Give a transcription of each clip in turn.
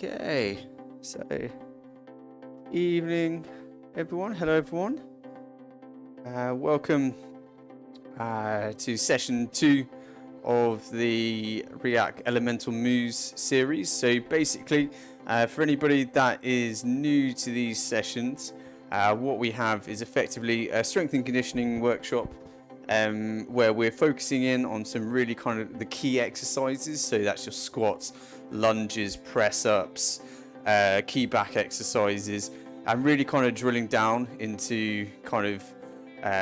Okay, so evening everyone, hello everyone, welcome to session 2 of the RIAK Elemental Moves series. So basically, for anybody that is new to these sessions, what we have is effectively a strength and conditioning workshop where we're focusing in on some really kind of the key exercises. So that's your squats, lunges, press ups, key back exercises, and really kind of drilling down into kind of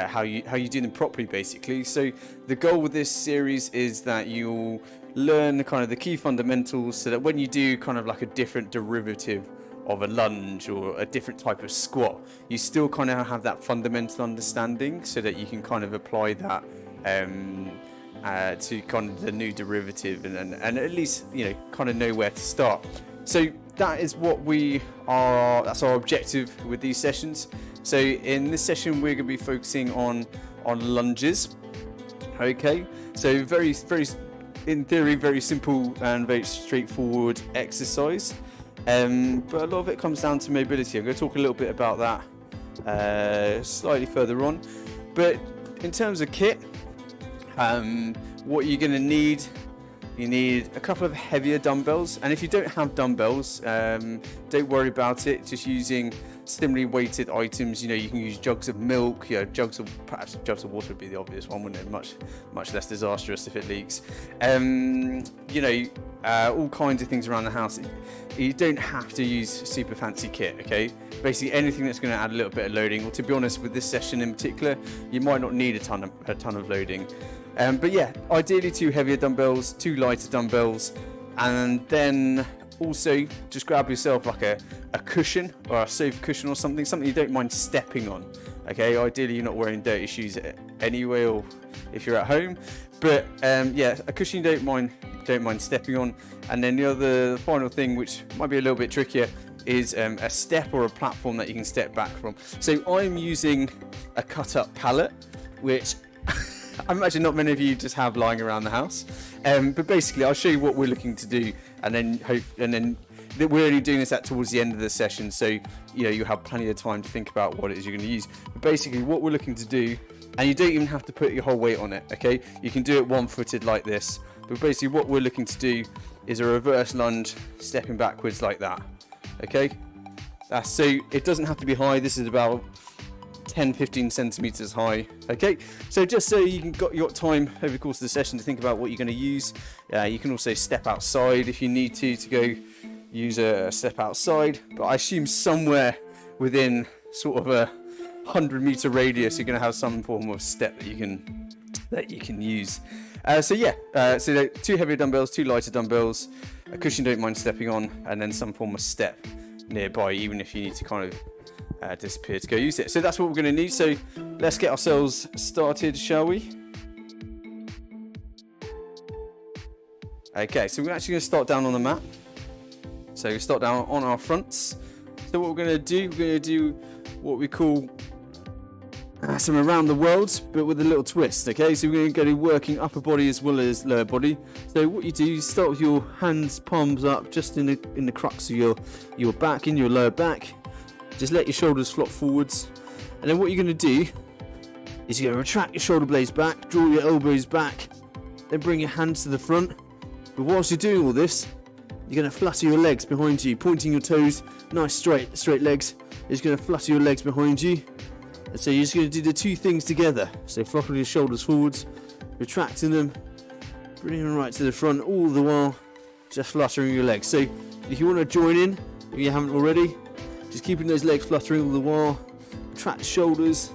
how you do them properly, basically. So the goal with this series is that you'll learn kind of the key fundamentals, so that when you do kind of like a different derivative of a lunge or a different type of squat, you still kind of have that fundamental understanding, so that you can kind of apply that to kind of the new derivative, and at least, you know, kind of know where to start. So that is what that's our objective with these sessions. So in this session we're going to be focusing on lunges. Okay, so very in theory very simple and very straightforward exercise, but a lot of it comes down to mobility. I'm going to talk a little bit about that slightly further on. But in terms of kit, what you're going to need, you need a couple of heavier dumbbells, and if you don't have dumbbells, don't worry about it. Just using similarly weighted items, you know, you can use jugs of milk, perhaps jugs of water would be the obvious one, wouldn't it? Much less disastrous if it leaks. All kinds of things around the house. You don't have to use super fancy kit, okay? Basically anything that's going to add a little bit of loading, or to be honest, with this session in particular, you might not need a ton of loading. But yeah, ideally 2 heavier dumbbells, 2 lighter dumbbells, and then also just grab yourself like a cushion or a sofa cushion or something you don't mind stepping on. Okay, ideally you're not wearing dirty shoes anyway, or if you're at home. But yeah, a cushion you don't mind stepping on. And then the final thing, which might be a little bit trickier, is a step or a platform that you can step back from. So I'm using a cut up pallet, which I imagine not many of you just have lying around the house. But basically I'll show you what we're looking to do, and then we're only doing this towards the end of the session, so you know you have plenty of time to think about what it is you're going to use. But basically what we're looking to do, and you don't even have to put your whole weight on it, okay? You can do it one-footed like this. But basically what we're looking to do is a reverse lunge, stepping backwards like that, okay? So it doesn't have to be high. This is about 10-15 centimeters high. Okay, so just so you can got your time over the course of the session to think about what you're going to use. You can also step outside if you need to go use a step outside, but I assume somewhere within sort of a 100-meter radius you're going to have some form of step that you can use. So 2 heavier dumbbells, 2 lighter dumbbells, a cushion you don't mind stepping on, and then some form of step nearby, even if you need to kind of disappear to go use it. So that's what we're going to need. So let's get ourselves started, shall we? Okay, so we're actually going to start down on the mat. So we start down on our fronts. So what we're going to do what we call some around the world, but with a little twist. Okay, so we're going to go working upper body as well as lower body. So what you do, you start with your hands, palms up, just in the crux of your back, in your lower back. Just let your shoulders flop forwards, and then what you're going to do is you're going to retract your shoulder blades back, draw your elbows back, then bring your hands to the front. But whilst you're doing all this, you're going to flutter your legs behind you, pointing your toes, nice straight legs. You're just going to flutter your legs behind you, and so you're just going to do the 2 things together. So flopping your shoulders forwards, retracting them, bringing them right to the front, all the while just fluttering your legs. So if you want to join in, if you haven't already, just keeping those legs fluttering all the while, retract the shoulders,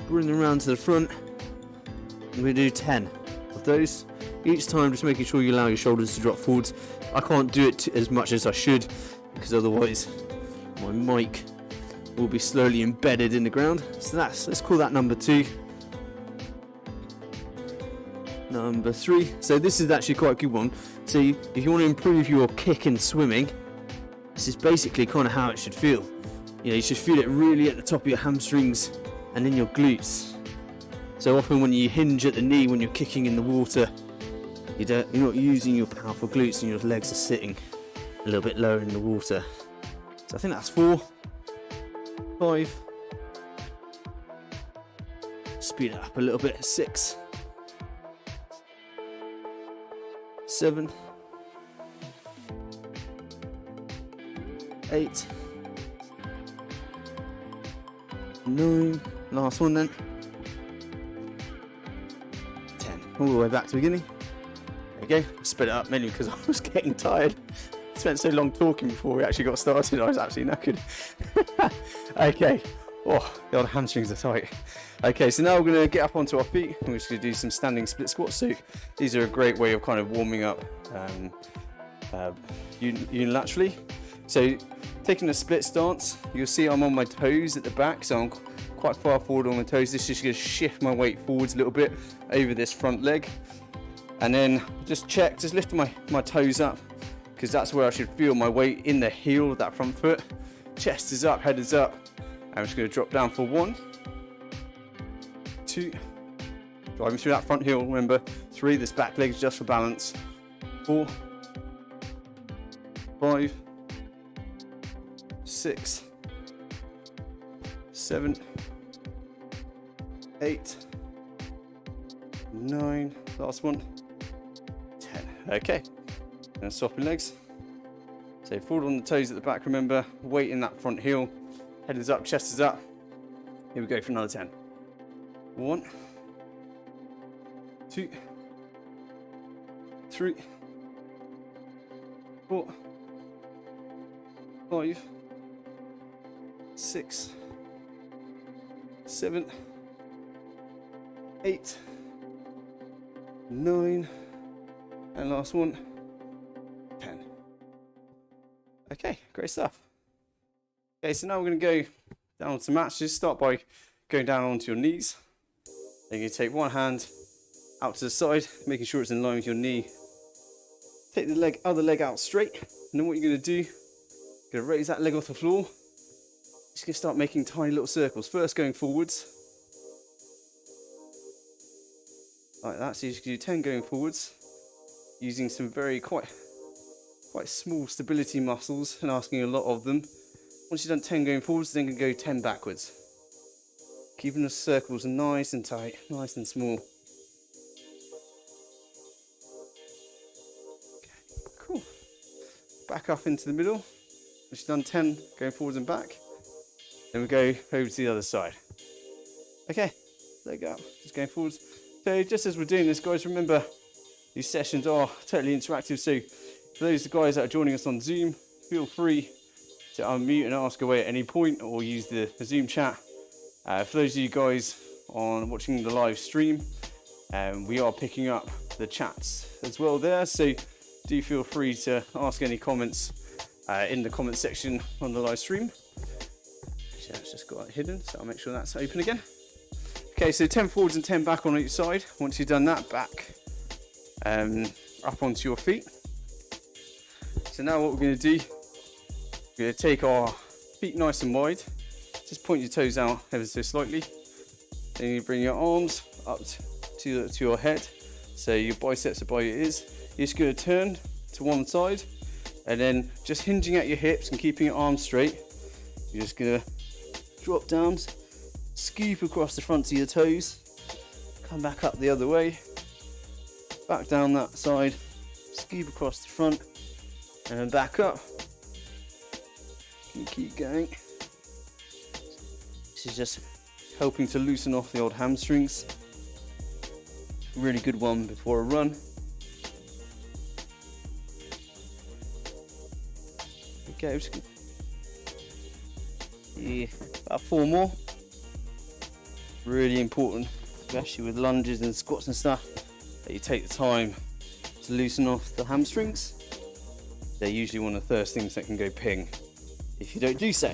bring them around to the front. I'm going to do 10 of those. Each time just making sure you allow your shoulders to drop forwards. I can't do it as much as I should, because otherwise my mic will be slowly embedded in the ground. So let's call that number 2. Number 3. So this is actually quite a good one. So if you want to improve your kick in swimming, this is basically kind of how it should feel. You know, you should feel it really at the top of your hamstrings and in your glutes. So often when you hinge at the knee when you're kicking in the water, you're not using your powerful glutes and your legs are sitting. little bit lower in the water. So I think that's 4, 5. Speed it up a little bit. 6, 7, 8, 9. Last one then. 10. All the way back to the beginning. There we go. Spit it up mainly because I was getting tired. I spent so long talking before we actually got started. I was absolutely knackered. Okay. Oh, the old hamstrings are tight. Okay, so now we're going to get up onto our feet. We're just going to do some standing split squats. So these are a great way of kind of warming up unilaterally. So taking a split stance, you'll see I'm on my toes at the back, so I'm quite far forward on my toes. This is just going to shift my weight forwards a little bit over this front leg. And then just lift my toes up, because that's where I should feel my weight, in the heel of that front foot. Chest is up, head is up. I'm just going to drop down for 1, 2, driving through that front heel, remember. 3, this back leg is just for balance. 4, 5, 6, 7, 8, 9, last one, 10. Okay, and swapping legs. So forward on the toes at the back, remember, weight in that front heel, head is up, chest is up. Here we go for another 10. 1, 2, 3, 4, 5, 6, 7, 8, 9, and last one, 10. Okay, great stuff. Okay, so now we're going to go down onto the mat. Just start by going down onto your knees. Then you take one hand out to the side, making sure it's in line with your knee. Take the other leg out straight, and then what you're going to do, you're going to raise that leg off the floor. Just going to start making tiny little circles. First going forwards, like that. So you just do 10 going forwards, using some quite small stability muscles and asking a lot of them. Once you've done 10 going forwards, then you can go 10 backwards. Keeping the circles nice and tight, nice and small. Okay, cool. Back up into the middle. Once you've done 10 going forwards and back, then we go over to the other side. Okay, leg up, just going forwards. So just as we're doing this, guys, remember these sessions are totally interactive. So for those guys that are joining us on Zoom, feel free to unmute and ask away at any point, or use the Zoom chat. For those of you guys watching the live stream, we are picking up the chats as well there, so do feel free to ask any comments in the comment section on the live stream. Actually, that's just got it hidden, so I'll make sure that's open again. Okay, so 10 forwards and 10 back on each side. Once you've done that, back up onto your feet. So now what we're going to do, we're going to take our feet nice and wide. Just point your toes out ever so slightly. Then you bring your arms up to your head, so your biceps are by your ears. You're just going to turn to one side, and then just hinging at your hips and keeping your arms straight, you're just going to drop down, scoop across the front of your toes, come back up the other way, back down that side, scoop across the front, and then back up. Keep going. This is just helping to loosen off the old hamstrings. Really good one before a run. Okay, yeah, about 4 more. Really important, especially with lunges and squats and stuff, that you take the time to loosen off the hamstrings. They're usually one of the first things that can go ping if you don't do so.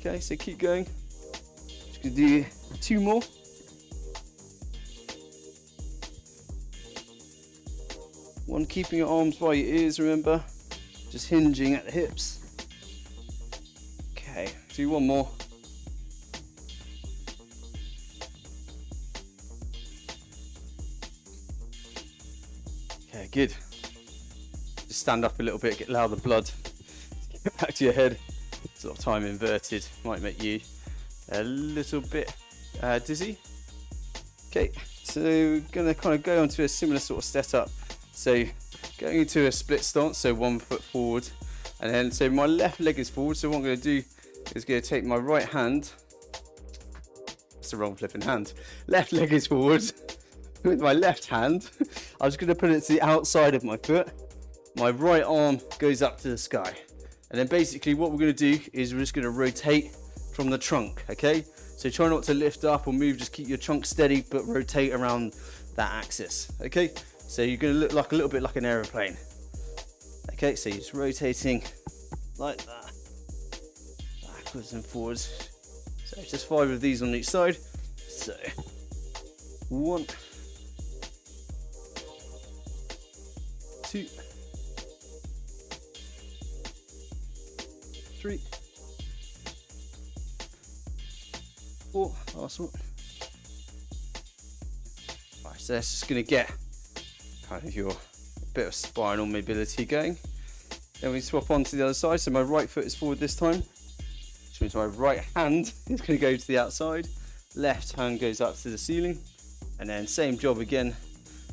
Okay, so keep going. Just gonna do 2 more. One, keeping your arms by your ears, remember. Just hinging at the hips. Okay, do 1 more. Okay, good. Just stand up a little bit, allow the blood to get back to your head. Sort of time inverted might make you a little bit dizzy. Okay, so we're gonna kind of go onto a similar sort of setup. So going into a split stance, so 1 foot forward, and then so my left leg is forward. So what I'm gonna do is gonna take my right hand. It's the wrong flipping hand. Left leg is forward. With my left hand, I'm just gonna put it to the outside of my foot. My right arm goes up to the sky. And then basically what we're gonna do is we're just gonna rotate from the trunk, okay? So try not to lift up or move, just keep your trunk steady, but rotate around that axis, okay? So you're gonna look like a little bit like an aeroplane. Okay, so you're just rotating like that, backwards and forwards. So just 5 of these on each side. So 1, 2, 3, 4, last one. Right, so that's just going to get kind of your bit of spinal mobility going. Then we swap on to the other side. So my right foot is forward this time, which means my right hand is going to go to the outside. Left hand goes up to the ceiling. And then same job again,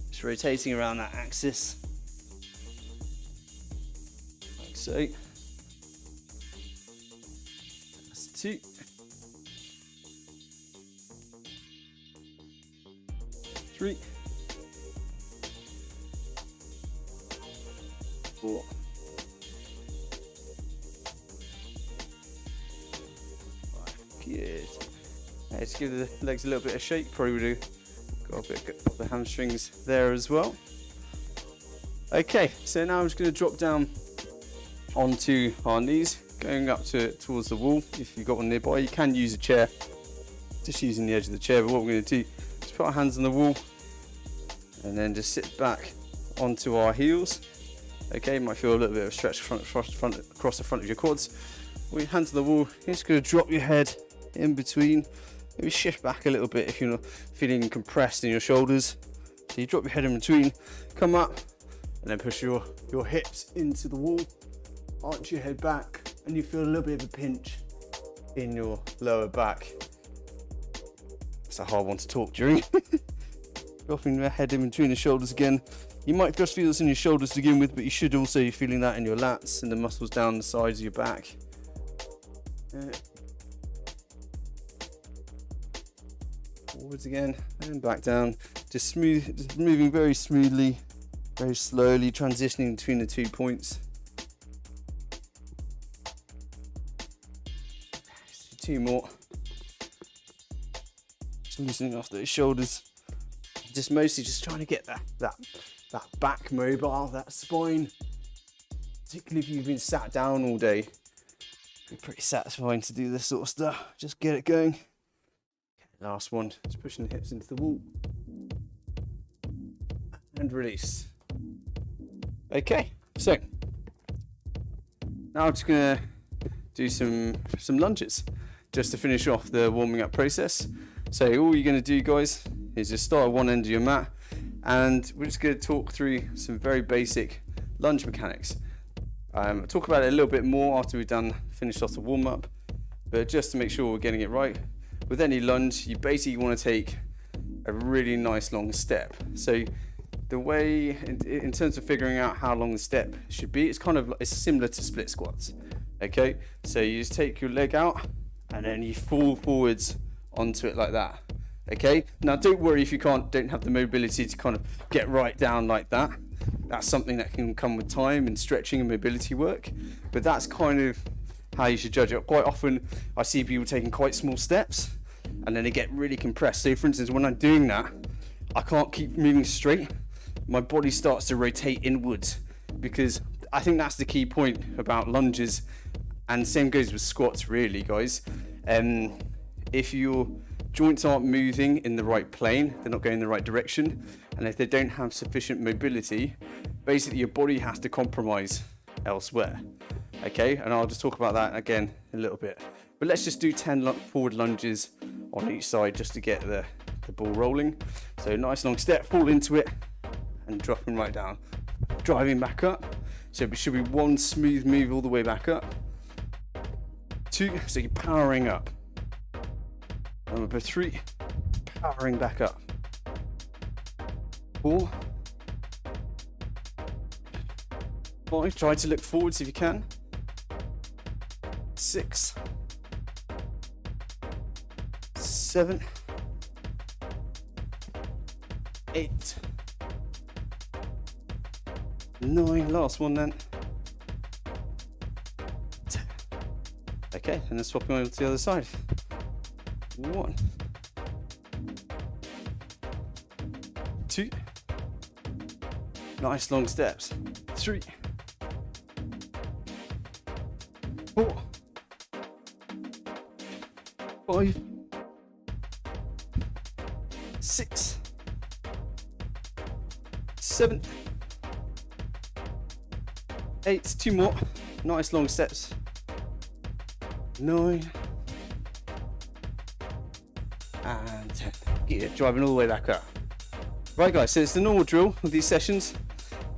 just rotating around that axis. Like so. That's 2. 3. 4. 5. Good. Let's give the legs a little bit of shake. Probably would have got a bit of the hamstrings there as well. Okay, so now I'm just going to drop down onto our knees, going up towards the wall. If you've got one nearby, you can use a chair, just using the edge of the chair. But what we're going to do is put our hands on the wall and then just sit back onto our heels. Okay, you might feel a little bit of a stretch across the front of your quads. With your hands on the wall, you're just going to drop your head in between. Maybe shift back a little bit if you're feeling compressed in your shoulders. So you drop your head in between, come up, and then push your hips into the wall. Arch your head back, and you feel a little bit of a pinch in your lower back. It's a hard one to talk during. Dropping your head in between the shoulders again. You might just feel this in your shoulders to begin with, but you should also be feeling that in your lats and the muscles down the sides of your back. Forwards again and back down. Just moving very smoothly, very slowly, transitioning between the 2 points. 2 more. Just loosening off those shoulders. Just mostly just trying to get that back mobile, that spine. Particularly if you've been sat down all day. It's pretty satisfying to do this sort of stuff. Just get it going. Okay, last one, just pushing the hips into the wall. And release. Okay, so now I'm just gonna do some lunges just to finish off the warming up process. So all you're gonna do, guys, is just start at one end of your mat, and we're just gonna talk through some very basic lunge mechanics. I'll talk about it a little bit more after we've finished off the warm up, but just to make sure we're getting it right. With any lunge, you basically want to take a really nice long step. So the way, in terms of figuring out how long the step should be, it's similar to split squats. Okay, so you just take your leg out and then you fall forwards onto it like that. Okay, now don't worry if you don't have the mobility to kind of get right down like that. That's something that can come with time and stretching and mobility work, but that's kind of how you should judge it. Quite often I see people taking quite small steps and then they get really compressed. So for instance, when I'm doing that, I can't keep moving straight. My body starts to rotate inwards, because I think that's the key point about lunges, and same goes with squats really, guys. If your joints aren't moving in the right plane, they're not going in the right direction, and if they don't have sufficient mobility, basically your body has to compromise elsewhere. Okay, and I'll just talk about that again in a little bit. But let's just do 10 forward lunges on each side just to get the ball rolling. So nice long step, fall into it, and dropping right down. Driving back up. So it should be 1 smooth move all the way back up. 2, so you're powering up. Number 3, powering back up. 4, 5, try to look forwards if you can. 6, 7, 8, 9, last one then. 10. Okay, and then swapping over to the other side. 1, 2, nice long steps. 3, 4, 5, 6, 7, 8, 2 more, nice long steps. 9 and 10. Yeah, driving all the way back up. Right guys, so it's the normal drill of these sessions.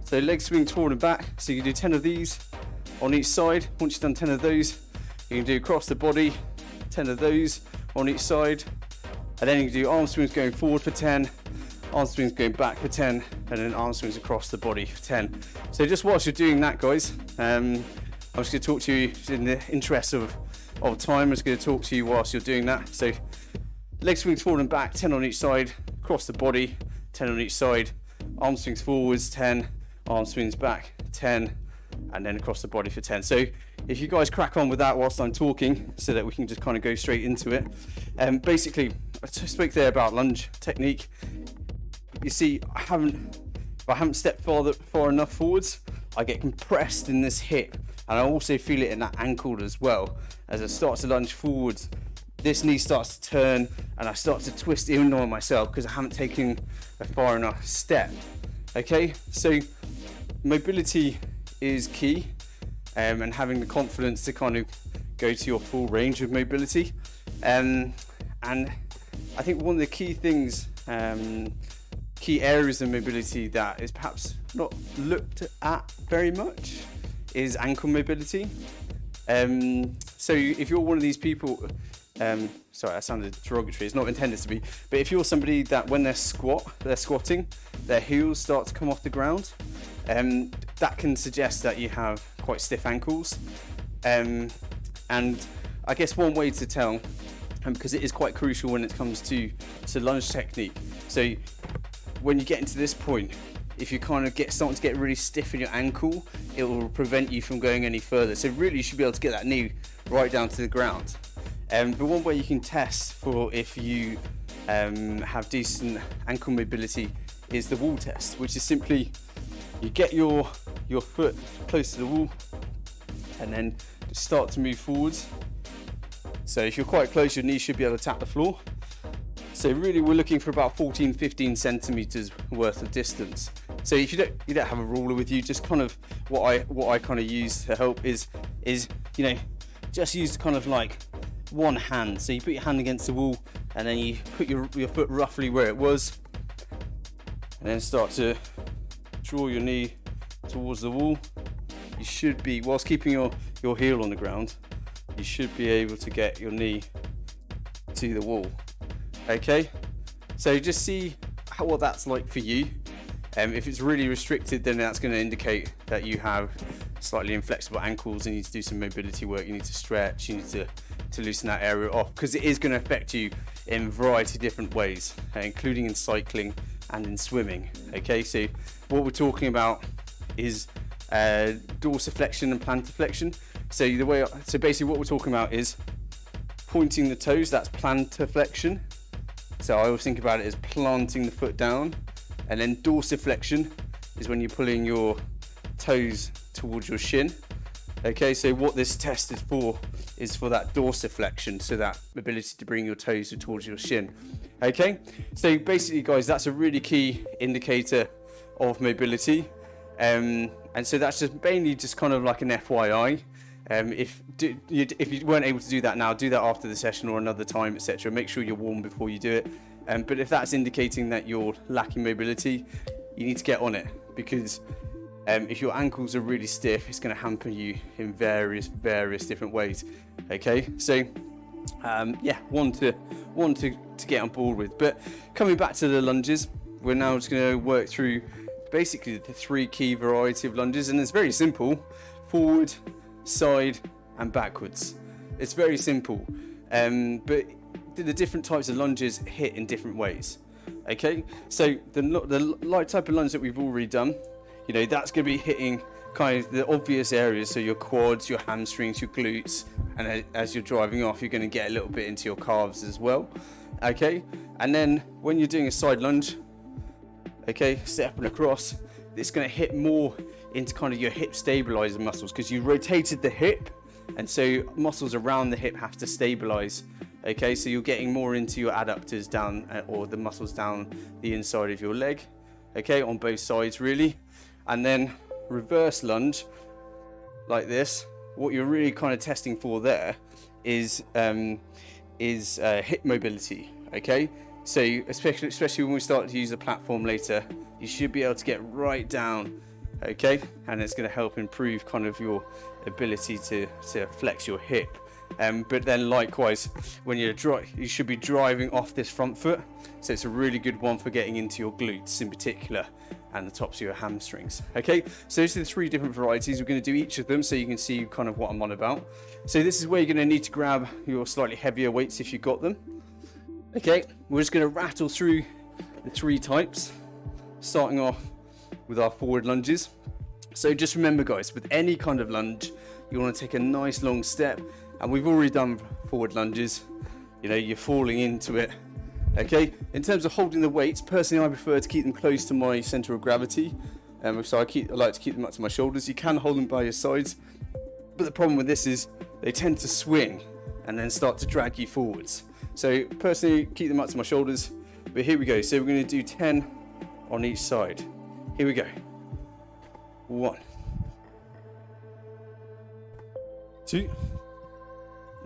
So leg swing forward and back. So you can do 10 of these on each side. Once you've done 10 of those, you can do across the body, 10 of those on each side. And then you can do arm swings going forward for 10, arm swings going back for 10, and then arm swings across the body for 10. So just whilst you're doing that, guys, I'm just going to talk to you in the interest of time. I'm just going to talk to you whilst you're doing that. So leg swings forward and back, 10 on each side, across the body, 10 on each side, arm swings forwards, 10, arm swings back, 10, and then across the body for 10. So if you guys crack on with that whilst I'm talking, so that we can just kind of go straight into it. Basically, I spoke there about lunge technique. You see, if I haven't stepped far enough forwards, I get compressed in this hip, and I also feel it in that ankle as well. As I start to lunge forwards, this knee starts to turn, and I start to twist in on myself because I haven't taken a far enough step. Okay, so mobility is key, and having the confidence to kind of go to your full range of mobility. And I think one of the key things, key areas of mobility that is perhaps not looked at very much is ankle mobility. So if you're one of these people, sorry, that sounded derogatory, it's not intended to be, but if you're somebody that when they're squatting, their heels start to come off the ground, that can suggest that you have quite stiff ankles. And I guess one way to tell, because it is quite crucial when it comes to lunge technique. So when you get into this point, if you kind of starting to get really stiff in your ankle, it will prevent you from going any further. So really you should be able to get that knee right down to the ground. But one way you can test for if you have decent ankle mobility is the wall test, which is simply you get your foot close to the wall and then start to move forwards. So if you're quite close, your knee should be able to tap the floor. So really we're looking for about 14-15 centimeters worth of distance. So if you don't have a ruler with you, just kind of what I kind of use to help is just use kind of like one hand. So you put your hand against the wall and then you put your foot roughly where it was, and then start to draw your knee towards the wall. You should be, whilst keeping your heel on the ground, you should be able to get your knee to the wall. Okay, so just see what that's like for you. If it's really restricted, then that's going to indicate that you have slightly inflexible ankles and you need to do some mobility work. You need to stretch, you need to loosen that area off, because it is going to affect you in a variety of different ways, including in cycling and in swimming. Okay, so what we're talking about is dorsiflexion and plantarflexion. So basically what we're talking about is pointing the toes, that's plantarflexion. So I always think about it as planting the foot down, and then dorsiflexion is when you're pulling your toes towards your shin. Okay, so what this test is for that dorsiflexion, so that ability to bring your toes towards your shin. Okay, so basically guys, that's a really key indicator of mobility, and so that's just mainly just kind of like an FYI. If you weren't able to do that now, do that after the session or another time, etc. Make sure you're warm before you do it. But if that's indicating that you're lacking mobility, you need to get on it, because If your ankles are really stiff, it's going to hamper you in various different ways. Okay, so yeah, one to get on board with. But coming back to the lunges, we're now just going to work through basically the 3 key variety of lunges, and it's very simple: forward, side, and backwards. It's very simple, but the different types of lunges hit in different ways. Okay, so the light type of lunge that we've already done, you know, that's going to be hitting kind of the obvious areas, so your quads, your hamstrings, your glutes, and as you're driving off, you're going to get a little bit into your calves as well. Okay, and then when you're doing a side lunge, okay, stepping across, it's going to hit more into kind of your hip stabilizer muscles, because you rotated the hip, and so muscles around the hip have to stabilize. Okay, so you're getting more into your adductors down, or the muscles down the inside of your leg, okay, on both sides really. And then reverse lunge like this, what you're really kind of testing for there is hip mobility. Okay, so especially when we start to use the platform later, you should be able to get right down, okay, and it's going to help improve kind of your ability to flex your hip. But then likewise, when you should be driving off this front foot, so it's a really good one for getting into your glutes in particular and the tops of your hamstrings. Okay, so these are the 3 different varieties. We're going to do each of them so you can see kind of what I'm on about. So this is where you're going to need to grab your slightly heavier weights if you've got them. Okay, we're just going to rattle through the 3 types, starting off with our forward lunges. So just remember guys, with any kind of lunge, you want to take a nice long step, and we've already done forward lunges, you know, you're falling into it. Okay, in terms of holding the weights, personally I prefer to keep them close to my center of gravity, so I like to keep them up to my shoulders. You can hold them by your sides, but the problem with this is they tend to swing and then start to drag you forwards. So personally, keep them up to my shoulders. But here we go, so we're going to do 10 on each side. Here we go. 1, 2,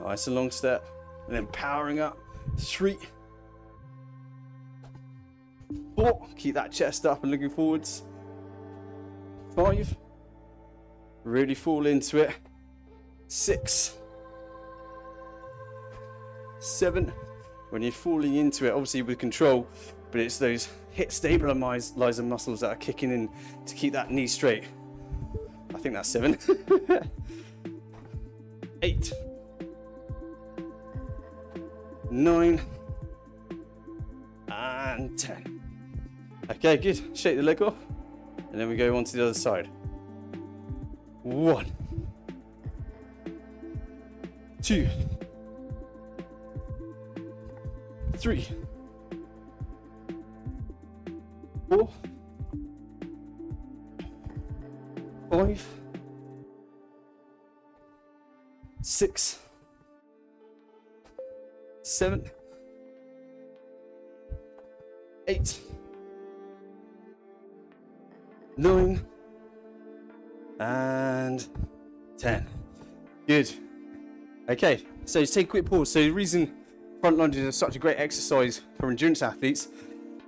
nice and long step, and then powering up. 3, 4, keep that chest up and looking forwards. 5, really fall into it. 6, 7, when you're falling into it, obviously with control, but it's those hip stabilizer muscles that are kicking in to keep that knee straight. I think that's 7. 8, 9, and 10. Okay, good. Shake the leg off, and then we go on to the other side. 1, 2, 3, 4, 5, 6, 7, 8, 9, and 10. Good. Okay, so just take a quick pause. So the reason front lunges are such a great exercise for endurance athletes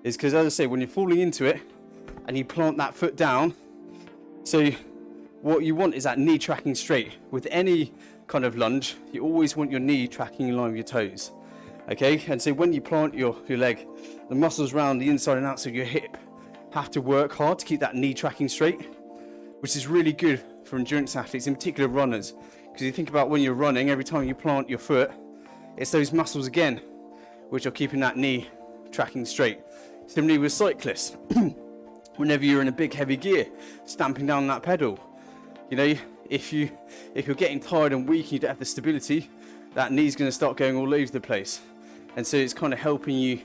is because, as I say, when you're falling into it and you plant that foot down, so what you want is that knee tracking straight. With any kind of lunge, you always want your knee tracking in line with your toes. Okay, and so when you plant your leg, the muscles around the inside and outside of your hip have to work hard to keep that knee tracking straight, which is really good for endurance athletes, in particular runners, because you think about when you're running, every time you plant your foot, it's those muscles again which are keeping that knee tracking straight. Similarly with cyclists, whenever you're in a big heavy gear, stamping down that pedal, you know, if you're getting tired and weak and you don't have the stability, that knee's going to start going all over the place, and so it's kind of helping you,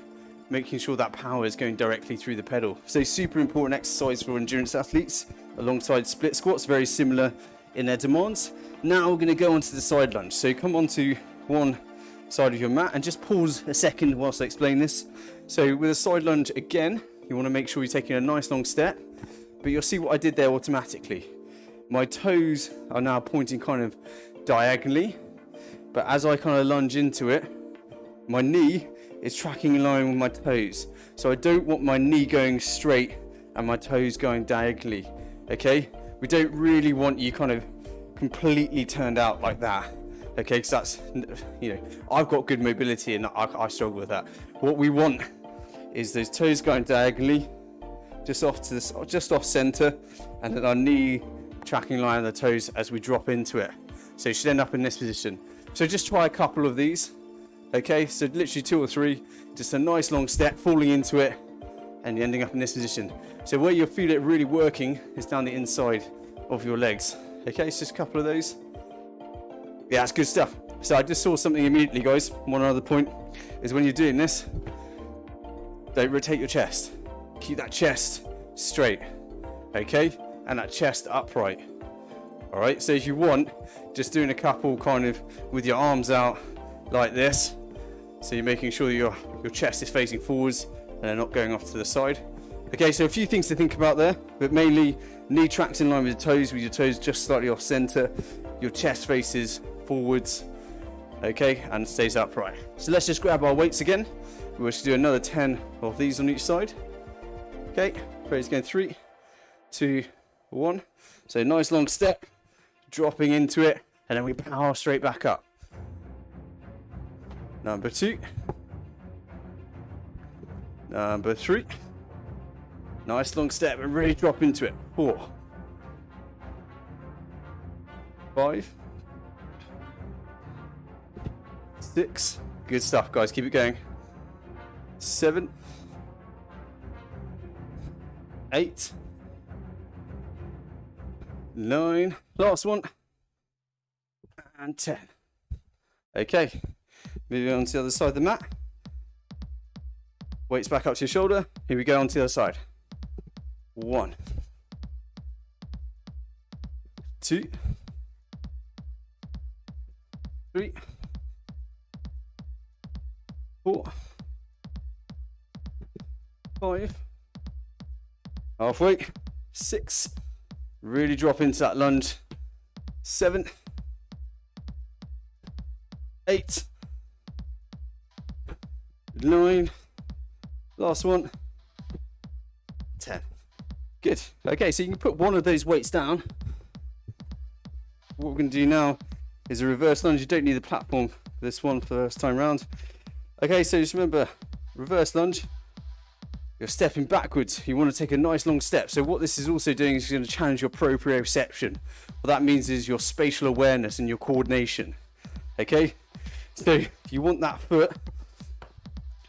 making sure that power is going directly through the pedal. So super important exercise for endurance athletes, alongside split squats, very similar in their demands. Now we're going to go on to the side lunge. So come onto one side of your mat and just pause a second whilst I explain this. So with a side lunge, again, you want to make sure you're taking a nice long step, but you'll see what I did there automatically. My toes are now pointing kind of diagonally, but as I kind of lunge into it, my knee is tracking in line with my toes. So I don't want my knee going straight and my toes going diagonally, okay? We don't really want you kind of completely turned out like that. Okay, because that's, you know, I've got good mobility and I struggle with that. What we want is those toes going diagonally, just off center, and then our knee tracking line on the toes as we drop into it. So you should end up in this position. So just try a couple of these. Okay, so literally 2 or 3, just a nice long step, falling into it, and you're ending up in this position. So where you'll feel it really working is down the inside of your legs. Okay, so just a couple of those. Yeah, that's good stuff. So I just saw something immediately, guys. One other point is when you're doing this, don't rotate your chest. Keep that chest straight, okay? And that chest upright. All right, so if you want, just doing a couple kind of with your arms out like this. So you're making sure your chest is facing forwards and they're not going off to the side. Okay, so a few things to think about there, but mainly knee tracks in line with the toes, with your toes just slightly off center. Your chest faces forwards, okay, and stays upright. So let's just grab our weights again. We'll just do another 10 of these on each side. Okay, ready to go in 3, 2, 1. So nice long step, dropping into it, and then we power straight back up. Number 2. Number 3. Nice long step and really drop into it. 4. 5. 6. Good stuff, guys. Keep it going. 7. 8. 9. Last one. And 10. Okay. Moving on to the other side of the mat. Weights back up to your shoulder. Here we go on to the other side. 1. 2. 3. 4. 5. Halfway. 6. Really drop into that lunge. 7. 8. 9. Last one. 10. Good. Okay, so you can put one of those weights down. What we're going to do now is a reverse lunge. You don't need the platform for this one for the first time round. Okay, so just remember, reverse lunge. You're stepping backwards. You want to take a nice long step. So what this is also doing is going to challenge your proprioception. What that means is your spatial awareness and your coordination. Okay, so you want that foot,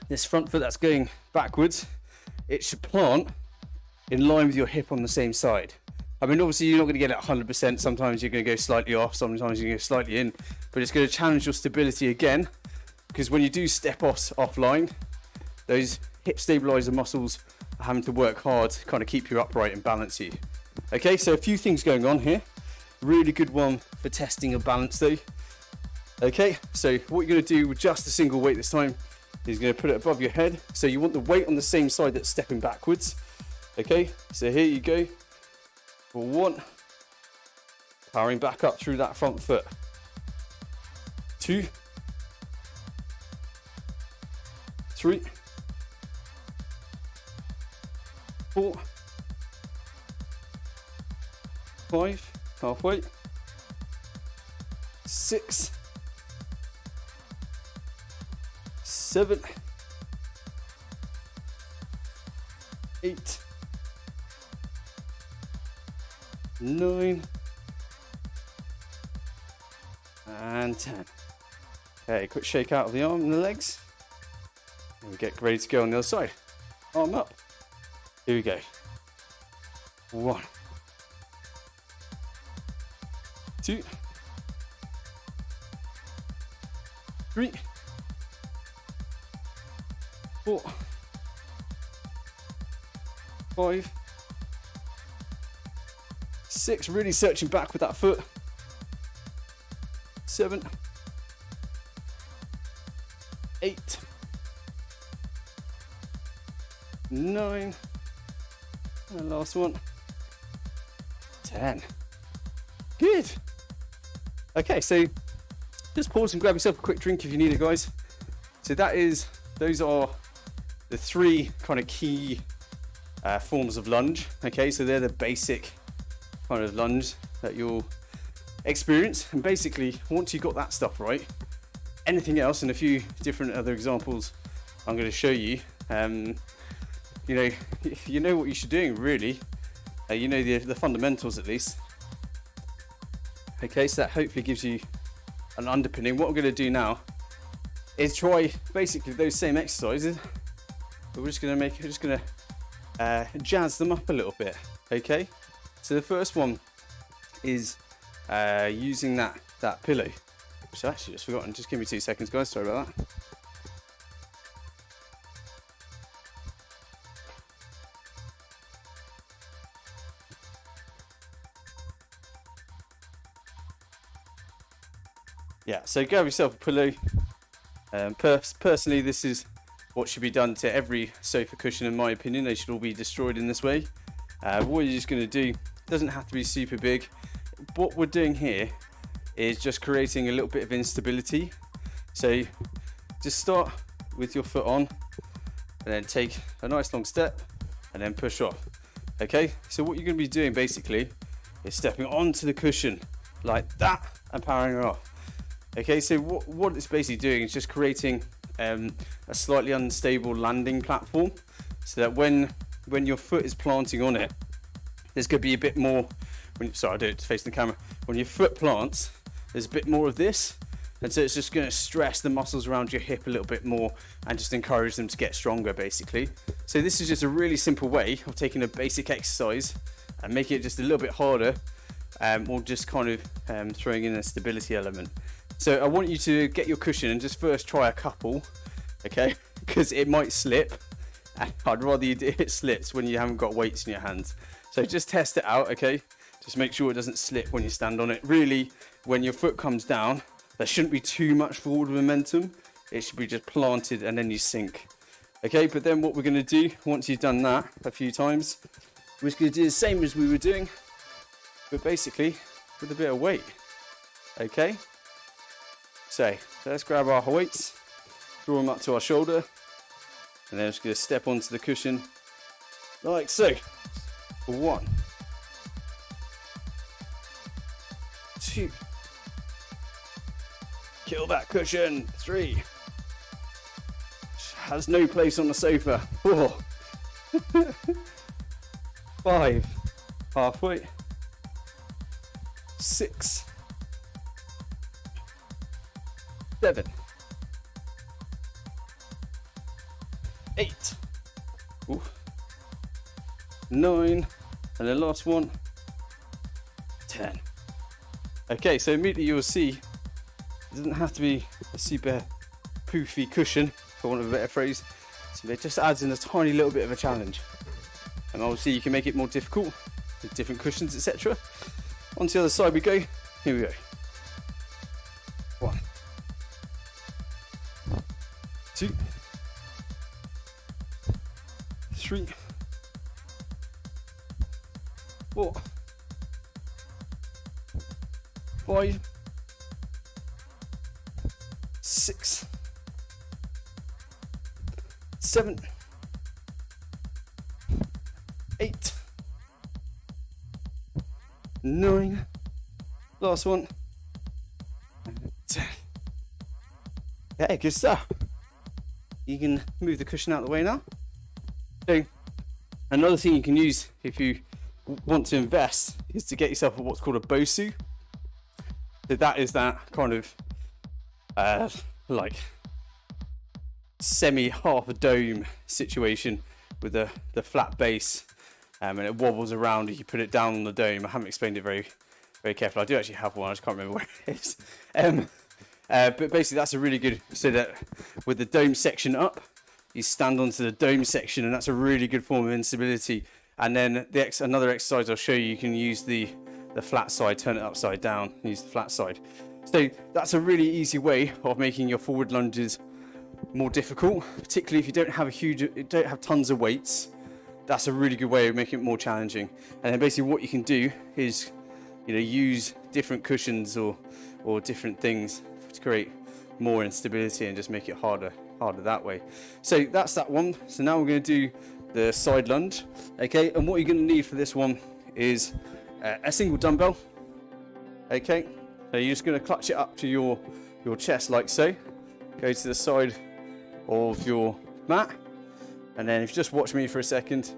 this front foot that's going backwards, it should plant in line with your hip on the same side. I mean, obviously you're not going to get it 100%. Sometimes you're going to go slightly off, sometimes you're going to go slightly in, but it's going to challenge your stability again, because when you do step offline, those hip stabilizer muscles are having to work hard to kind of keep you upright and balance you. Okay, so a few things going on here. Really good one for testing your balance though. Okay, so what you're going to do with just a single weight this time is going to put it above your head. So you want the weight on the same side that's stepping backwards. Okay, so here you go. For 1, powering back up through that front foot. 2, 3, 4, 5, halfway. 6, 7, 8, 9, and 10. Okay, quick shake out of the arm and the legs. And we get ready to go on the other side. Arm up. Here we go. 1, 2, 3, 4, 5, 6, really searching back with that foot. 7, 8, 9, and last one, 10. Good. Okay, so just pause and grab yourself a quick drink if you need it, guys. So those are the 3 kind of key forms of lunge. Okay, so they're the basic kind of lunge that you'll experience. And basically, once you've got that stuff right, anything else, and a few different other examples I'm going to show you, you know what you should be doing, really. You know the fundamentals at least. Okay, so that hopefully gives you an underpinning. What we're going to do now is try basically those same exercises, but we're just going to jazz them up a little bit. Okay, so the first one is using that pillow, which I actually just forgotten. Just give me 2 seconds, guys. Sorry about that. Yeah, so grab yourself a pillow. Personally, this is what should be done to every sofa cushion, in my opinion. They should all be destroyed in this way. What you're just going to do, doesn't have to be super big. What we're doing here is just creating a little bit of instability. So just start with your foot on, and then take a nice long step, and then push off. Okay, so what you're going to be doing basically is stepping onto the cushion like that and powering off. Okay, so what it's basically doing is just creating a slightly unstable landing platform, so that when your foot is planting on it, there's going to be a bit more. Sorry, I do it to face the camera. When your foot plants, there's a bit more of this, and so it's just going to stress the muscles around your hip a little bit more and just encourage them to get stronger, basically. So this is just a really simple way of taking a basic exercise and making it just a little bit harder, or just kind of throwing in a stability element. So I want you to get your cushion and just first try a couple, okay? Because it might slip. I'd rather it slips when you haven't got weights in your hands. So just test it out, okay? Just make sure it doesn't slip when you stand on it. Really, when your foot comes down, there shouldn't be too much forward momentum. It should be just planted and then you sink. Okay, but then what we're gonna do, once you've done that a few times, we're just gonna do the same as we were doing, but basically with a bit of weight, okay? So let's grab our weights, draw them up to our shoulder, and then just going to step onto the cushion like so. 1, 2, kill that cushion. 3, has no place on the sofa. 4, 5, halfway. 6, 7, 8, 9, and the last one, 10. Okay, so immediately you'll see it doesn't have to be a super poofy cushion, for want of a better phrase. So it just adds in a tiny little bit of a challenge. And obviously you can make it more difficult with different cushions, etc. On to the other side we go. Here we go. 1, 2, 3, 4, 5, 6, 7, 8, 9, last one, 10. Yeah, good stuff. You can move the cushion out of the way now. So another thing you can use if you want to invest is to get yourself what's called a BOSU. So that is that kind of like semi half a dome situation with the flat base, and it wobbles around as you put it down on the dome. I haven't explained it very carefully. I do actually have one, I just can't remember where it is. But basically that's a really good, so that with the dome section up, you stand onto the dome section, and that's a really good form of instability. And then another exercise I'll show you, you can use the flat side, turn it upside down, use the flat side. So that's a really easy way of making your forward lunges more difficult, particularly if you don't have tons of weights. That's a really good way of making it more challenging. And then basically what you can do is, use different cushions or different things to create more instability and just make it harder that way. So that's that one. So now we're going to do the side lunge. Okay, and what you're going to need for this one is a single dumbbell. Okay, so you're just going to clutch it up to your chest like so. Go to the side of your mat, and then if you just watch me for a second,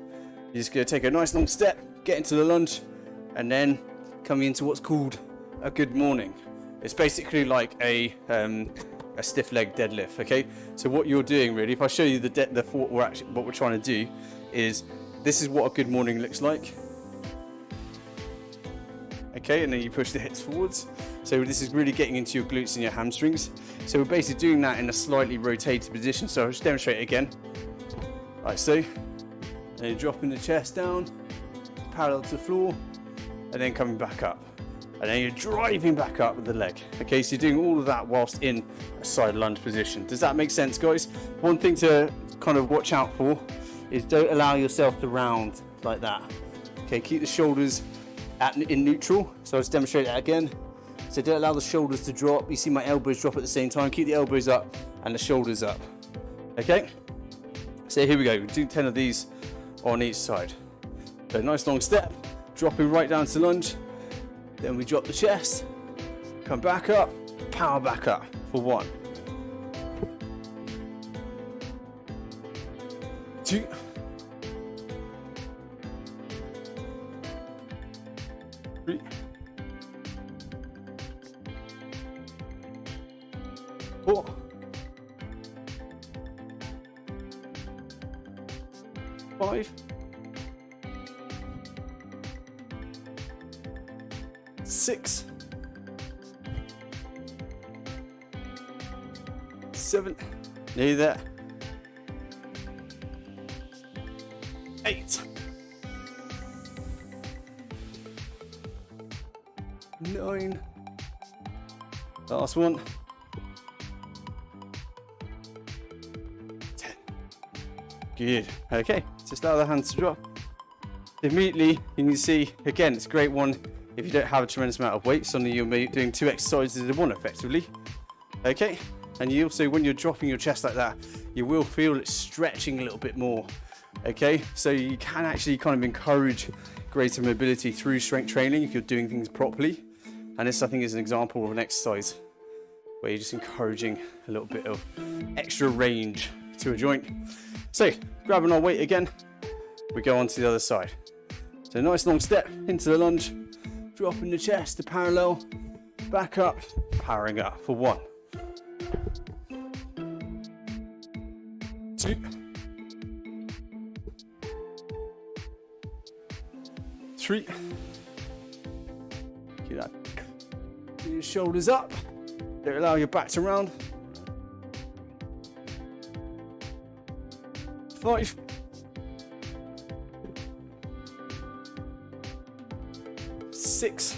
you're just going to take a nice long step, get into the lunge, and then come into what's called a good morning. It's basically like a stiff leg deadlift. Okay, so what you're doing really, if I show you what we're trying to do is, this is what a good morning looks like. Okay, and then you push the hips forwards. So this is really getting into your glutes and your hamstrings. So we're basically doing that in a slightly rotated position. So I'll just demonstrate it again, like so. And then dropping the chest down, parallel to the floor, and then coming back up. And then you're driving back up with the leg. Okay, so you're doing all of that whilst in a side lunge position. Does that make sense, guys? One thing to kind of watch out for is don't allow yourself to round like that. Okay, keep the shoulders in neutral. So I'll just demonstrate that again. So don't allow the shoulders to drop. You see my elbows drop at the same time. Keep the elbows up and the shoulders up. Okay, so here we go. We'll do 10 of these on each side. So nice long step, dropping right down to lunge. Then we drop the chest, come back up, power back up for 1, 2, 3, 4, 5, 6, 7, nearly there, 8, 9, last one, 10. Good. Okay, just allow the hands to drop. Immediately you can see, again, it's a great one if you don't have a tremendous amount of weight. Suddenly you're doing 2 exercises in one effectively. Okay, and you also, when you're dropping your chest like that, you will feel it stretching a little bit more. Okay, so you can actually kind of encourage greater mobility through strength training if you're doing things properly. And this, I think, is an example of an exercise where you're just encouraging a little bit of extra range to a joint. So grabbing our weight again, we go on to the other side. So nice long step into the lunge, dropping the chest to parallel, back up, powering up for 1, 2, 3. Keep that. Keep your shoulders up. Don't allow your back to round. 5. 6.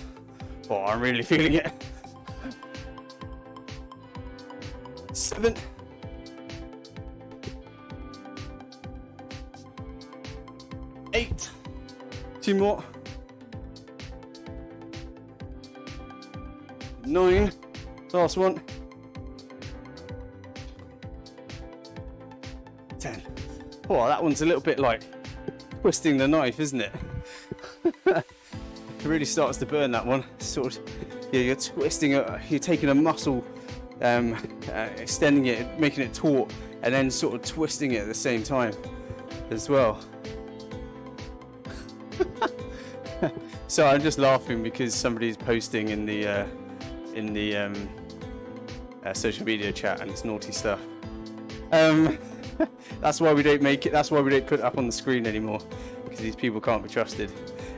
Oh, I'm really feeling it. 7. 8. 2 more. 9. Last one. 10. Oh, that one's a little bit like twisting the knife, isn't it? It really starts to burn, that one. Sort of, yeah, you're twisting it, you're taking a muscle, extending it, making it taut, and then sort of twisting it at the same time as well. So I'm just laughing because somebody's posting in the social media chat, and it's naughty stuff. That's why we don't make it. That's why we don't put it up on the screen anymore, because these people can't be trusted.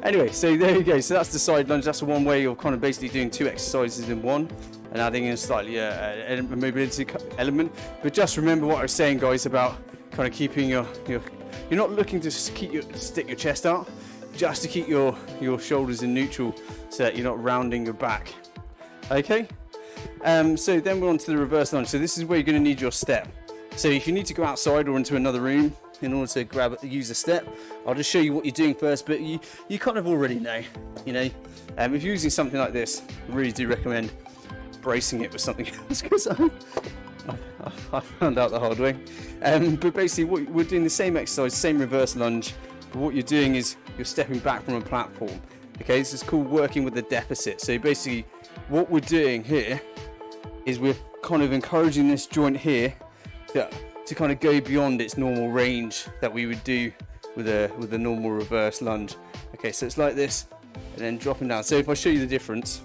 Anyway, so there you go. So that's the side lunge. That's the one way you're kind of basically doing 2 exercises in one and adding in slightly a mobility element. But just remember what I was saying, guys, about kind of keeping you're not looking to stick your chest out, just to keep your shoulders in neutral so that you're not rounding your back. Okay. So then we're on to the reverse lunge. So this is where you're going to need your step. So if you need to go outside or into another room in order to use a step, I'll just show you what you're doing first, but you kind of already know, you know. If you're using something like this, I really do recommend bracing it with something else, because I found out the hard way. But basically we're doing the same exercise, same reverse lunge, but what you're doing is you're stepping back from a platform. Okay, this is called working with the deficit. So basically what we're doing here is we're kind of encouraging this joint here to kind of go beyond its normal range that we would do with a normal reverse lunge. Okay, so it's like this and then dropping down. So if I show you the difference,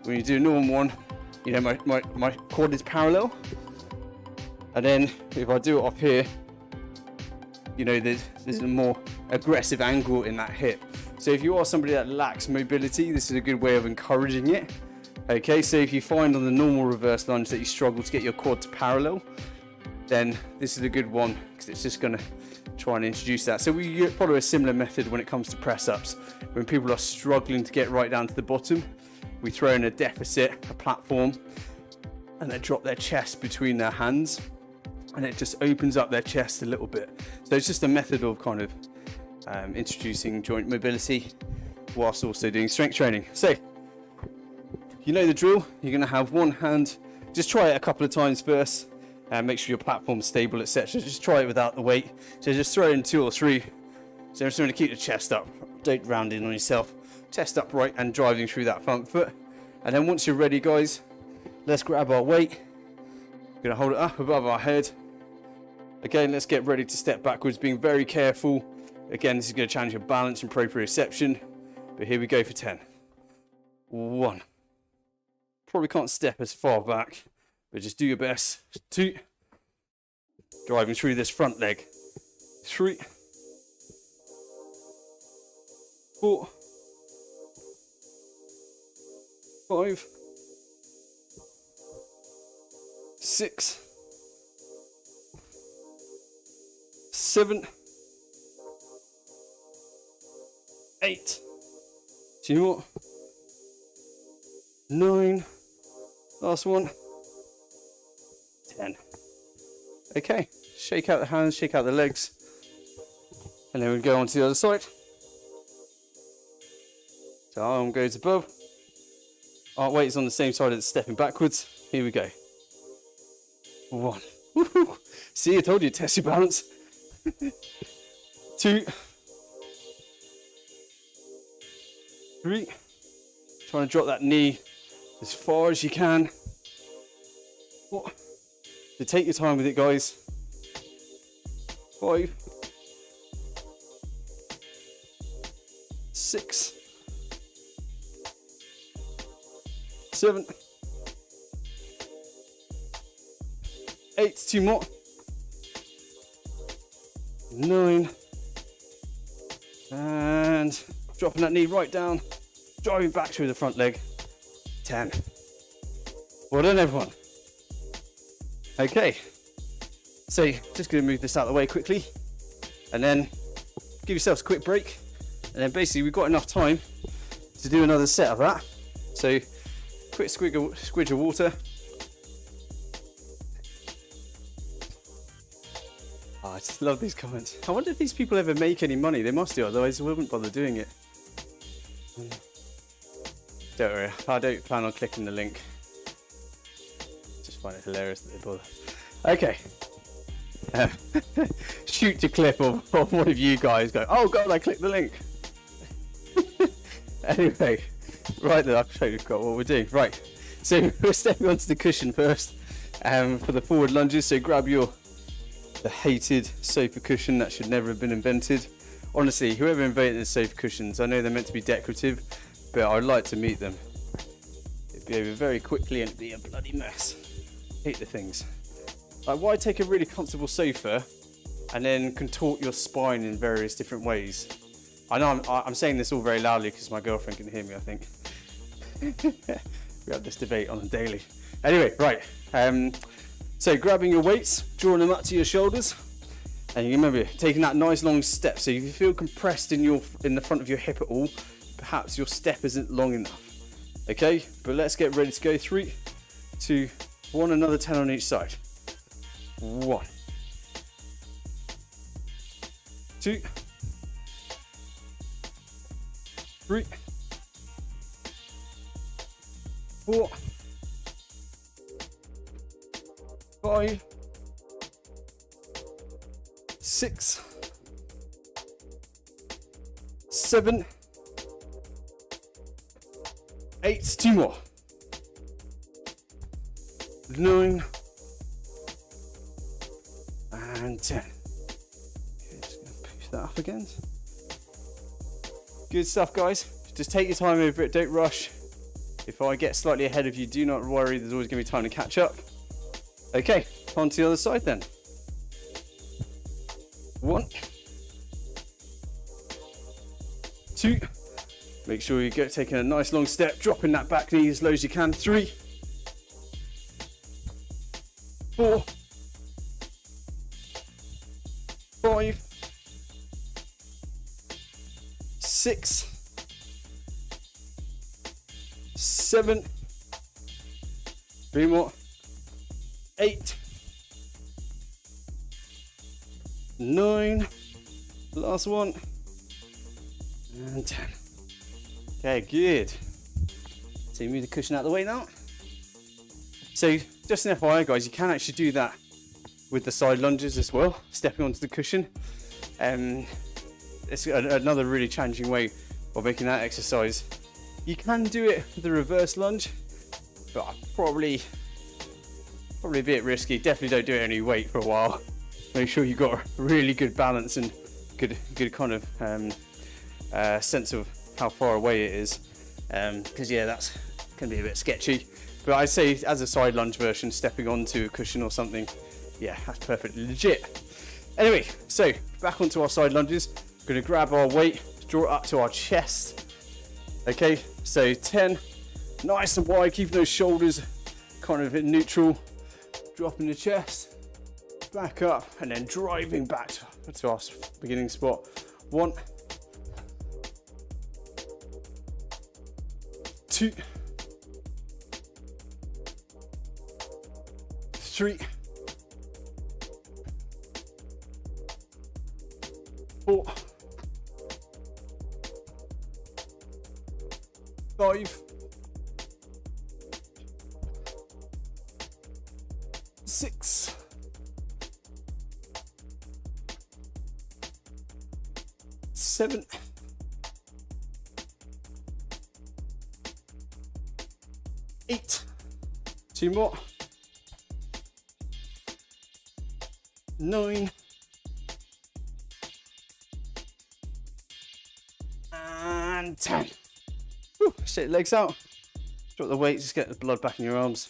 when you do a normal one, you know, my quad is parallel, and then if I do it off here, you know, there's a more aggressive angle in that hip. So if you are somebody that lacks mobility, this is a good way of encouraging it. Okay, so if you find on the normal reverse lunge that you struggle to get your quad to parallel, then this is a good one, because it's just going to try and introduce that. So we follow a similar method when it comes to press ups. When people are struggling to get right down to the bottom, we throw in a deficit, a platform, and they drop their chest between their hands, and it just opens up their chest a little bit. So it's just a method of kind of introducing joint mobility whilst also doing strength training. So you know the drill. You're going to have one hand, just try it a couple of times first, and make sure your platform's stable, etc. Just try it without the weight. So just throw in 2 or 3. So I'm just going to keep the chest up, don't round in on yourself, chest upright and driving through that front foot. And then once you're ready, guys, let's grab our weight. We're going to hold it up above our head. Again, let's get ready to step backwards, being very careful. Again, this is going to challenge your balance and proprioception. But here we go for 10. 1. Probably can't step as far back, but just do your best. 2. Driving through this front leg. 3. 4. 5. 6. 7. 8. 2 more. 9. Last one. 10. Okay, shake out the hands, shake out the legs, and then we go on to the other side. So arm goes above. Our weight is on the same side as stepping backwards. Here we go. 1. Woo-hoo. See, I told you, test your balance. 2. 3. Trying to drop that knee as far as you can. 4. So take your time with it, guys. 5. 6. 7. 8. 2 more. 9. And dropping that knee right down, driving back through the front leg. 10. Well done, everyone. Okay, so just going to move this out of the way quickly, and then give yourselves a quick break, and then basically we've got enough time to do another set of that. So quick squidge of water. Oh, I just love these comments. I wonder if these people ever make any money. They must do, otherwise they wouldn't bother doing it. Don't worry, I don't plan on clicking the link. Just find it hilarious that they bother. Okay. Shoot a clip of one of you guys go, oh god, I clicked the link. Anyway, right then, I've totally forgot what we're doing. Right, so we're stepping onto the cushion first for the forward lunges. So grab the hated sofa cushion that should never have been invented. Honestly, whoever invented the sofa cushions, I know they're meant to be decorative, but I'd like to meet them. It'd be over very quickly and it'd be a bloody mess. Hate the things. Like, why take a really comfortable sofa and then contort your spine in various different ways? I know I'm saying this all very loudly because my girlfriend can hear me, I think. We have this debate on a daily. Anyway, right. So grabbing your weights, drawing them up to your shoulders, and you remember taking that nice long step. So if you feel compressed in the front of your hip at all, perhaps your step isn't long enough. Okay, but let's get ready to go. 3, 2, 1. Another 10 on each side. 1, 2, 3, 4, 5, 6, 7, 8, 2 more. 9 and 10. Okay, just gonna push that up again. Good stuff, guys. Just take your time over it, don't rush. If I get slightly ahead of you, do not worry, there's always gonna be time to catch up. Okay, on to the other side then. 1, 2, make sure you get taking a nice long step, dropping that back knee as low as you can. 3, 4, 5, 6, 7, 3 more, 8, 9, last one, and 10. Okay, good. So you move the cushion out of the way now. So just an FYI, guys, you can actually do that with the side lunges as well, stepping onto the cushion. It's another really challenging way of making that exercise. You can do it with the reverse lunge, but probably a bit risky. Definitely don't do it any weight for a while. Make sure you've got a really good balance and good kind of sense of how far away it is, because yeah, that's can be a bit sketchy. But I'd say as a side lunge version, stepping onto a cushion or something, yeah, that's perfectly legit. Anyway, so back onto our side lunges. We're going to grab our weight, draw it up to our chest. Okay, so 10, nice and wide, keeping those shoulders kind of in neutral. Dropping the chest, back up, and then driving back to our beginning spot. 1, 2, 3, 4, 5, 6, 7, 8, 2 more, 9, and 10. Whew, shake the legs out, drop the weight, just get the blood back in your arms,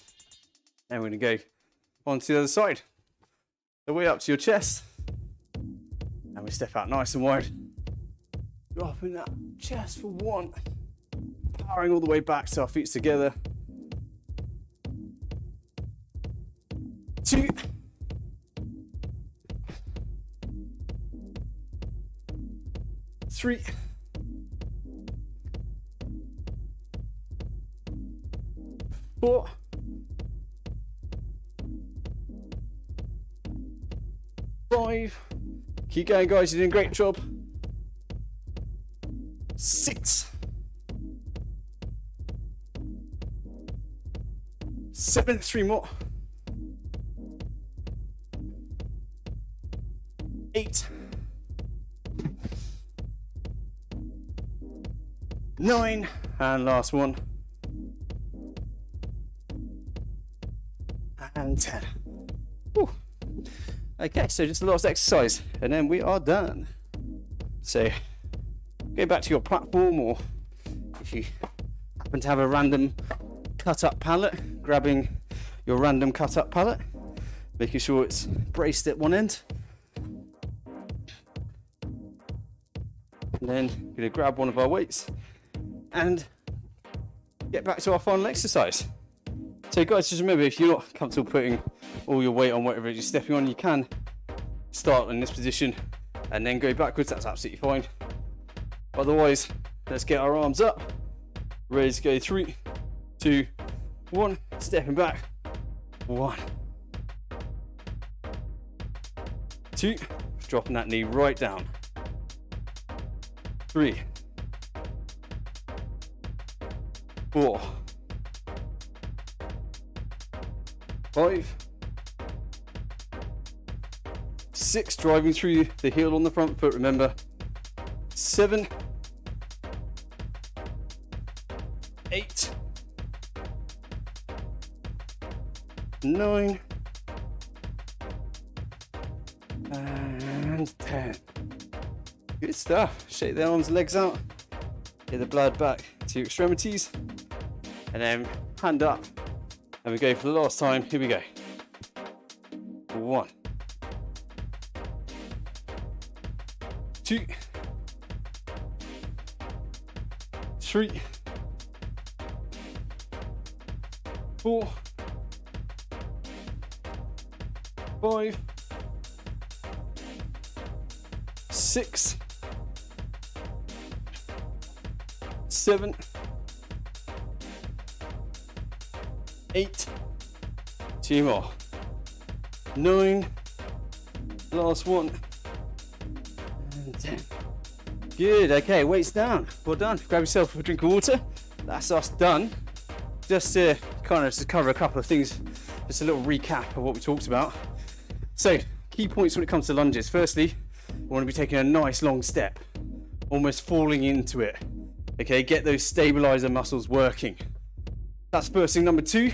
and we're going to go on to the other side. The way up to your chest, and we step out nice and wide, dropping that chest for 1, powering all the way back so our feet's together. 2, 3, 4, 5, keep going, guys, you're doing a great job. 6, 7, 3 more, 8, 9, and last one, and 10. Whew. Okay, so just the last exercise, and then we are done. So go back to your platform, or if you happen to have a random cut-up pallet, grabbing your random cut-up pallet, making sure it's braced at one end. And then we're going to grab one of our weights and get back to our final exercise. So guys, just remember, if you're not comfortable putting all your weight on whatever you're stepping on, you can start in this position and then go backwards. That's absolutely fine. Otherwise, let's get our arms up, ready to go. 3, 2, 1, stepping back. 1, 2, dropping that knee right down. 3, 4, 5, 6, driving through the heel on the front foot, remember. 7, 8, 9, and 10. Good stuff. Shake the arms, legs out. Get the blood back to your extremities. And then hand up. And we go for the last time. Here we go. 1, 2, 3, 4, 5, 6, 7, 8, 2 more, 9, last one, and 10. Good, okay, weights down. Well done. Grab yourself a drink of water. That's us done. Just to kind of just cover a couple of things, just a little recap of what we talked about. So, key points when it comes to lunges. Firstly, we want to be taking a nice long step, almost falling into it. Okay, get those stabilizer muscles working. That's first thing. Number 2,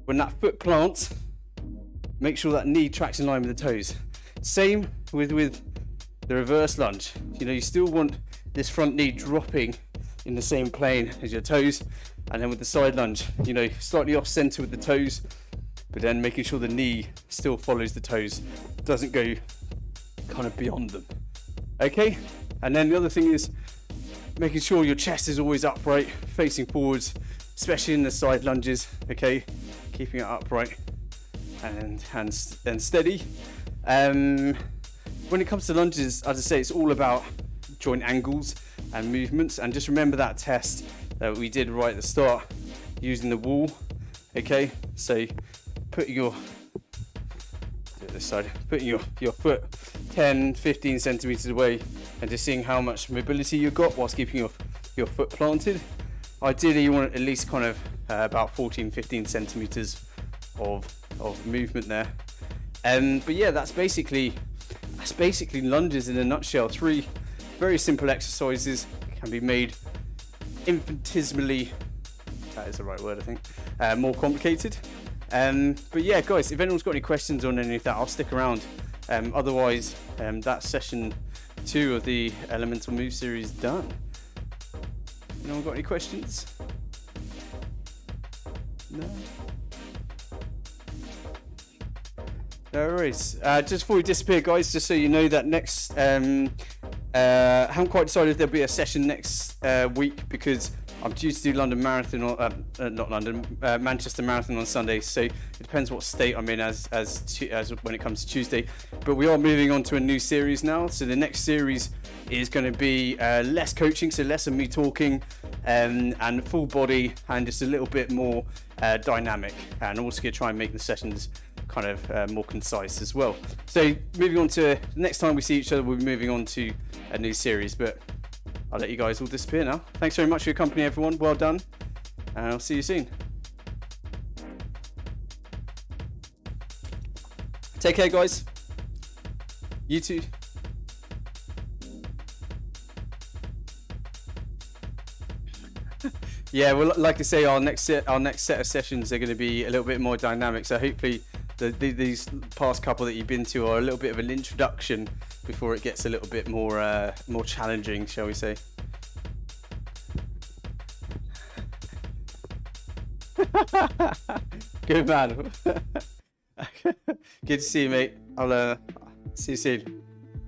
when that foot plants, make sure that knee tracks in line with the toes. Same with the reverse lunge. You know, you still want this front knee dropping in the same plane as your toes, and then with the side lunge, you know, slightly off center with the toes, but then making sure the knee still follows the toes, doesn't go kind of beyond them. Okay, and then the other thing is making sure your chest is always upright, facing forwards, especially in the side lunges. Okay, keeping it upright and steady. When it comes to lunges, as I say, it's all about joint angles and movements. And just remember that test that we did right at the start using the wall. Okay, so putting your foot 10, 15 centimeters away and just seeing how much mobility you've got whilst keeping your foot planted. Ideally, you want at least kind of about 14, 15 centimeters of movement there. But yeah, that's basically lunges in a nutshell. 3 very simple exercises, can be made infinitesimally, that is the right word I think, more complicated. But yeah guys, if anyone's got any questions on any of that, I'll stick around. Otherwise, that's session 2 of the Elemental Move series done. Anyone got any questions? No? No worries. Just before we disappear, guys, just so you know that next, haven't quite decided if there'll be a session next week, because I'm due to do London Marathon, or not London, Manchester Marathon on Sunday. So it depends what state I'm in as when it comes to Tuesday. But we are moving on to a new series now. So the next series is going to be less coaching, so less of me talking, and full body, and just a little bit more dynamic. And also going to try and make the sessions kind of more concise as well. So moving on to next time we see each other, we'll be moving on to a new series. But I'll let you guys all disappear now. Thanks very much for your company, everyone. Well done, and I'll see you soon. Take care, guys. You too. Yeah, well, like I say, our next set of sessions are going to be a little bit more dynamic. So hopefully, these past couple that you've been to are a little bit of an introduction before it gets a little bit more challenging, shall we say? Good man. Good to see you, mate. I'll see you soon.